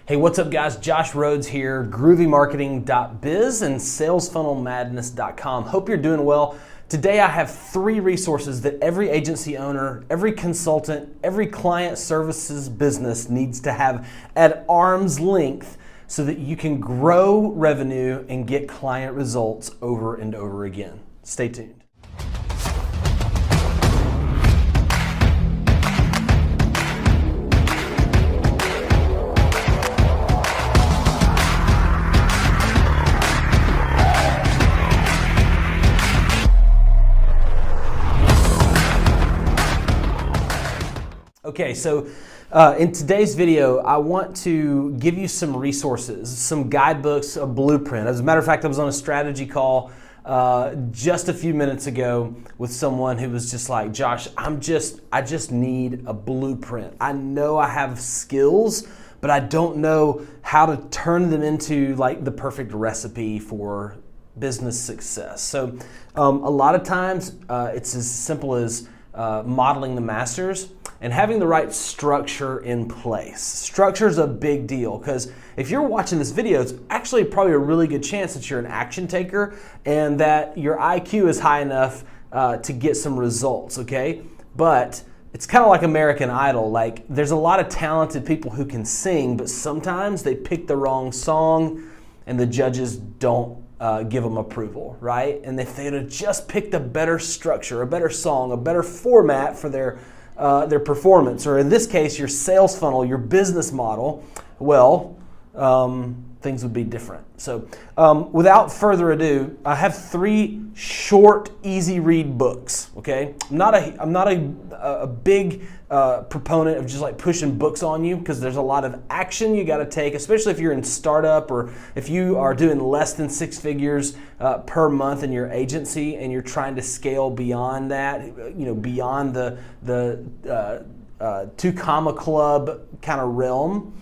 Hey, what's up guys? Josh Rhodes here, groovymarketing.biz and salesfunnelmadness.com. Hope you're doing well. Today I have 3 resources that every agency owner, every consultant, every client services business needs to have at arm's length so that you can grow revenue and get client results over and over again. Stay tuned. Okay, so in today's video, I want to give you some resources, some guidebooks, a blueprint. As a matter of fact, I was on a strategy call just a few minutes ago with someone who was just like, Josh, I just need a blueprint. I know I have skills, but I don't know how to turn them into like the perfect recipe for business success. So a lot of times it's as simple as modeling the masters and having the right structure in place. Structure is a big deal because if you're watching this video, it's actually probably a really good chance that you're an action taker and that your IQ is high enough to get some results, okay? But it's kind of like American Idol. Like there's a lot of talented people who can sing, but sometimes they pick the wrong song and the judges don't give them approval, right? And if they'd have just picked a better structure, a better song, a better format for their performance, or in this case, your sales funnel, your business model, well, things would be different. So without further ado, I have 3 short, easy read books, okay? I'm not a big proponent of just like pushing books on you because there's a lot of action you got to take, especially if you're in startup or if you are doing less than 6 figures per month in your agency and you're trying to scale beyond that, you know, beyond the 2 comma club kind of realm.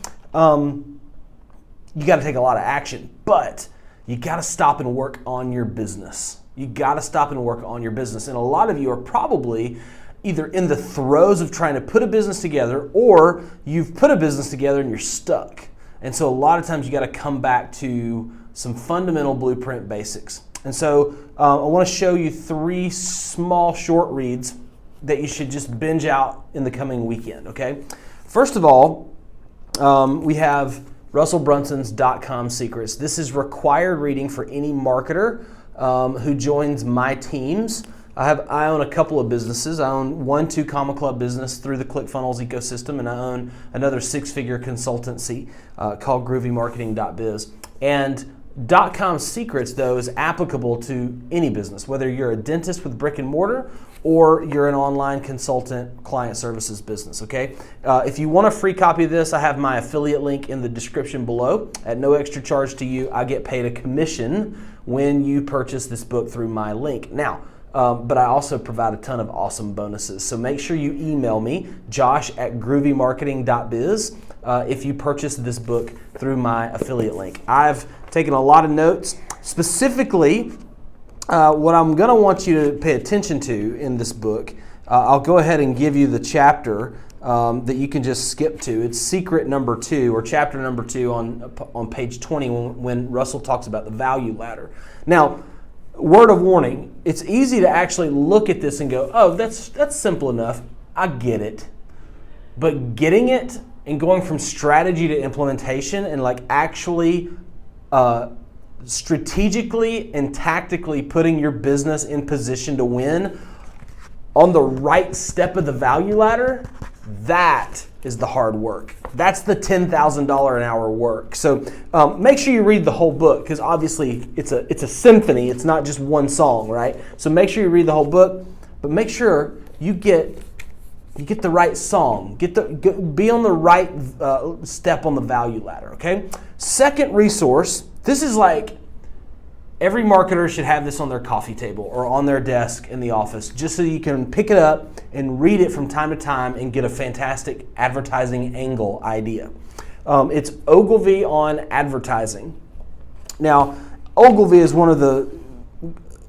You got to take a lot of action, but you got to stop and work on your business. You got to stop and work on your business. And a lot of you are probably either in the throes of trying to put a business together or you've put a business together and you're stuck. And so a lot of times you got to come back to some fundamental blueprint basics. And so I want to show you 3 small short reads that you should just binge out in the coming weekend, okay? First of all, we have Russell Brunson's DotCom Secrets. This is required reading for any marketer who joins my teams. I own a couple of businesses. I own one 2 comma club business through the Clickfunnels ecosystem, and I own another 6-figure consultancy called groovymarketing.biz. And DotCom Secrets, though, is applicable to any business, whether you're a dentist with brick and mortar or you're an online consultant client services business, okay? If you want a free copy of this, I have my affiliate link in the description below. At no extra charge to you, I get paid a commission when you purchase this book through my link. Now, but I also provide a ton of awesome bonuses. So make sure you email me, josh@groovymarketing.biz, if you purchase this book through my affiliate link. I've taken a lot of notes. Specifically, what I'm going to want you to pay attention to in this book, I'll go ahead and give you the chapter that you can just skip to. It's secret number 2 or chapter number 2 on page 20 when Russell talks about the value ladder. Now, word of warning, it's easy to actually look at this and go, oh, that's simple enough. I get it. But getting it and going from strategy to implementation and like actually strategically and tactically putting your business in position to win on the right step of the value ladder, that is the hard work. That's the $10,000 an hour work. So make sure you read the whole book because obviously it's a symphony. It's not just one song, right? So make sure you read the whole book, but make sure you get the right song. Be on the right step on the value ladder, okay? Second resource, this is like every marketer should have this on their coffee table or on their desk in the office just so you can pick it up and read it from time to time and get a fantastic advertising angle idea. It's Ogilvy On Advertising. Now, Ogilvy is one of the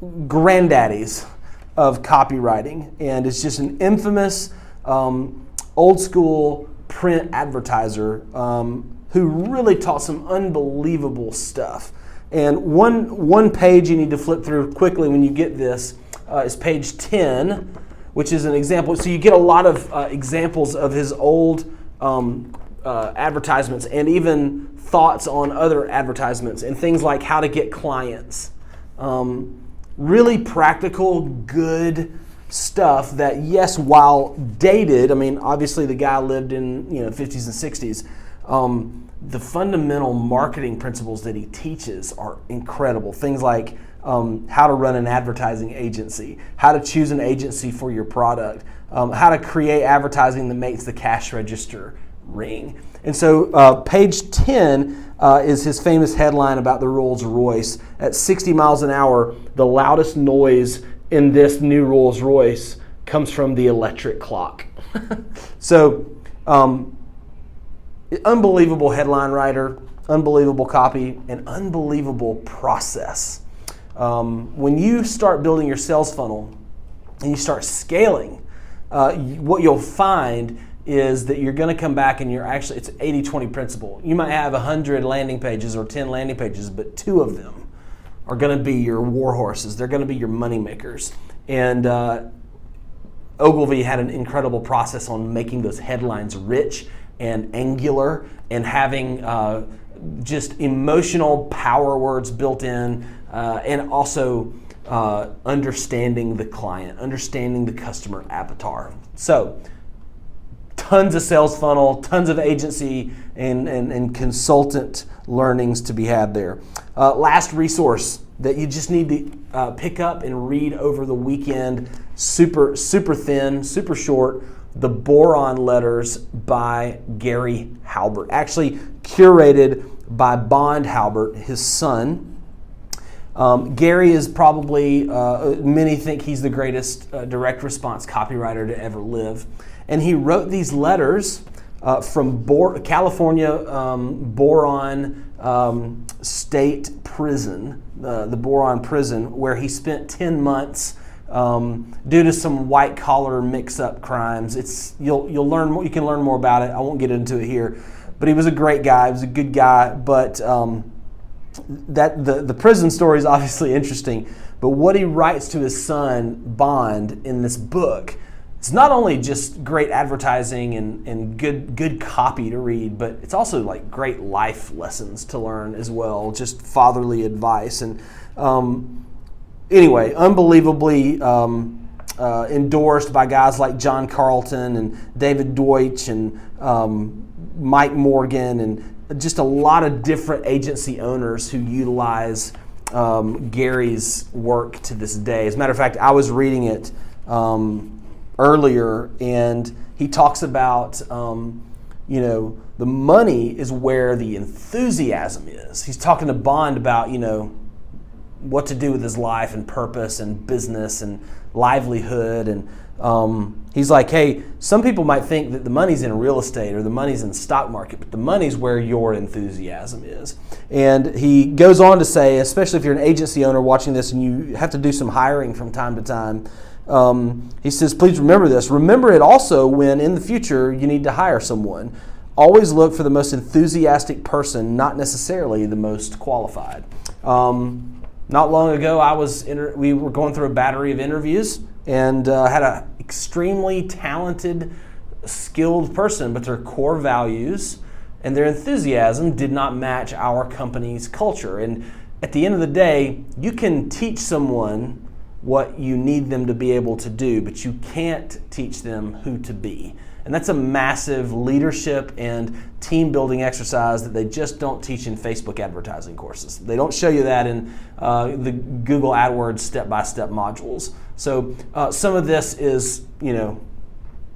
granddaddies of copywriting, and it's just an infamous old school print advertiser who really taught some unbelievable stuff. And one page you need to flip through quickly when you get this is page 10, which is an example. So you get a lot of examples of his old advertisements and even thoughts on other advertisements and things like how to get clients. Really practical, good stuff that, yes, while dated, I mean, obviously the guy lived in 50s and 60s, the fundamental marketing principles that he teaches are incredible. Things like how to run an advertising agency, how to choose an agency for your product, how to create advertising that makes the cash register ring. And so page 10 is his famous headline about the Rolls Royce. At 60 miles an hour, the loudest noise in this new Rolls Royce comes from the electric clock. So, unbelievable headline writer, unbelievable copy, and unbelievable process. When you start building your sales funnel and you start scaling, what you'll find is that you're going to come back and it's an 80-20 principle. You might have 100 landing pages or 10 landing pages, but 2 of them are going to be your war horses. They're going to be your money makers. And Ogilvy had an incredible process on making those headlines rich and angular and having just emotional power words built in, and also understanding the client, understanding the customer avatar. So, tons of sales funnel, tons of agency and consultant learnings to be had there. Last resource that you just need to pick up and read over the weekend, super thin, super short, The Boron Letters by Gary Halbert, actually curated by Bond Halbert, his son. Gary is probably, many think he's the greatest direct response copywriter to ever live. And he wrote these letters from California Boron State Prison, the Boron Prison, where he spent 10 months due to some white-collar mix-up crimes. You'll learn more. You can learn more about it. I won't get into it here. But he was a great guy. He was a good guy. But the prison story is obviously interesting. But what he writes to his son Bond in this book, it's not only just great advertising and good copy to read, but it's also like great life lessons to learn as well, just fatherly advice. And anyway, unbelievably endorsed by guys like John Carlton and David Deutsch and Mike Morgan and just a lot of different agency owners who utilize Gary's work to this day. As a matter of fact, I was reading it earlier, and he talks about the money is where the enthusiasm is. He's talking to Bond about what to do with his life and purpose and business and livelihood, and he's like, hey, some people might think that the money's in real estate or the money's in the stock market, but the money's where your enthusiasm is. And he goes on to say, especially if you're an agency owner watching this and you have to do some hiring from time to time, he says, please remember this. Remember it also when in the future you need to hire someone. Always look for the most enthusiastic person, not necessarily the most qualified. Not long ago, we were going through a battery of interviews and had an extremely talented, skilled person, but their core values and their enthusiasm did not match our company's culture. And at the end of the day, you can teach someone what you need them to be able to do, but you can't teach them who to be. And that's a massive leadership and team building exercise that they just don't teach in Facebook advertising courses. They don't show you that in the Google AdWords step-by-step modules. So some of this is,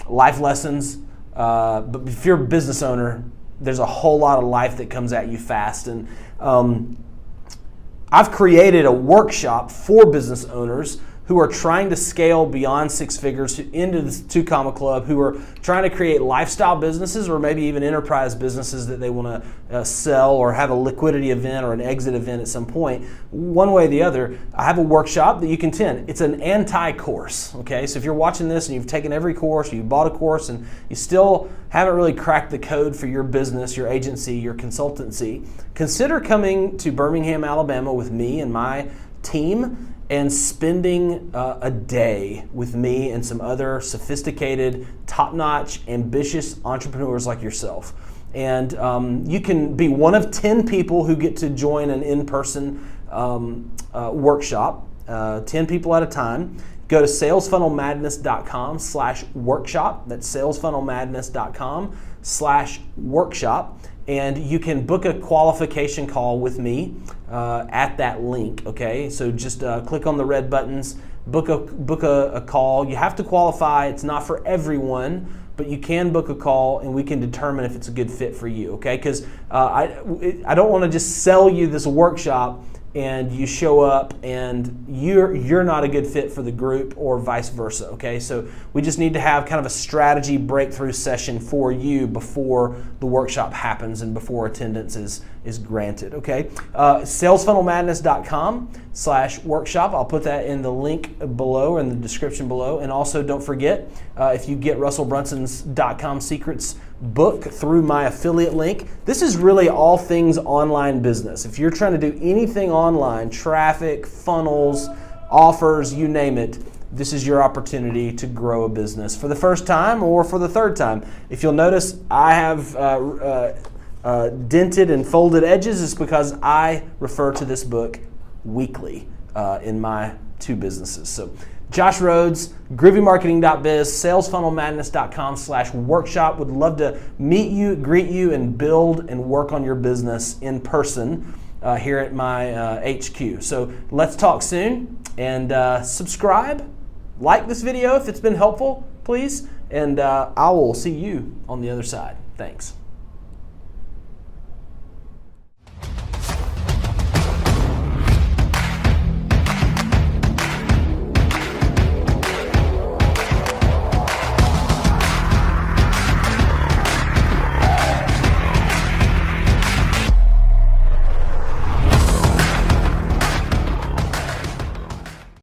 life lessons, but if you're a business owner, there's a whole lot of life that comes at you fast. And I've created a workshop for business owners who are trying to scale beyond six figures into the 2 Comma Club, who are trying to create lifestyle businesses or maybe even enterprise businesses that they want to sell or have a liquidity event or an exit event at some point. One way or the other, I have a workshop that you can attend. It's an anti-course, okay? So if you're watching this and you've taken every course, or you bought a course and you still haven't really cracked the code for your business, your agency, your consultancy, consider coming to Birmingham, Alabama with me and my team and spending a day with me and some other sophisticated, top-notch, ambitious entrepreneurs like yourself. And you can be one of 10 people who get to join an in-person workshop, 10 people at a time. Go to salesfunnelmadness.com/workshop. That's salesfunnelmadness.com/workshop. And you can book a qualification call with me at that link, okay? So just click on the red buttons, book a call. You have to qualify. It's not for everyone, but you can book a call and we can determine if it's a good fit for you, okay? Because I don't want to just sell you this workshop and you show up and you're not a good fit for the group or vice versa, okay? So we just need to have kind of a strategy breakthrough session for you before the workshop happens and before attendance is granted, okay? salesfunnelmadness.com/workshop. I'll put that in the link below or in the description below. And also don't forget, if you get Russell Brunson's .com Secrets book through my affiliate link, this is really all things online business. If you're trying to do anything online, traffic, funnels, offers, you name it, this is your opportunity to grow a business for the first time or for the third time. If you'll notice, I have dented and folded edges. It's because I refer to this book weekly in my 2 businesses. So Josh Rhodes, groovymarketing.biz, salesfunnelmadness.com/workshop. Would love to meet you, greet you, and build and work on your business in person here at my HQ. So let's talk soon, and subscribe, like this video if it's been helpful, please, and I will see you on the other side. Thanks.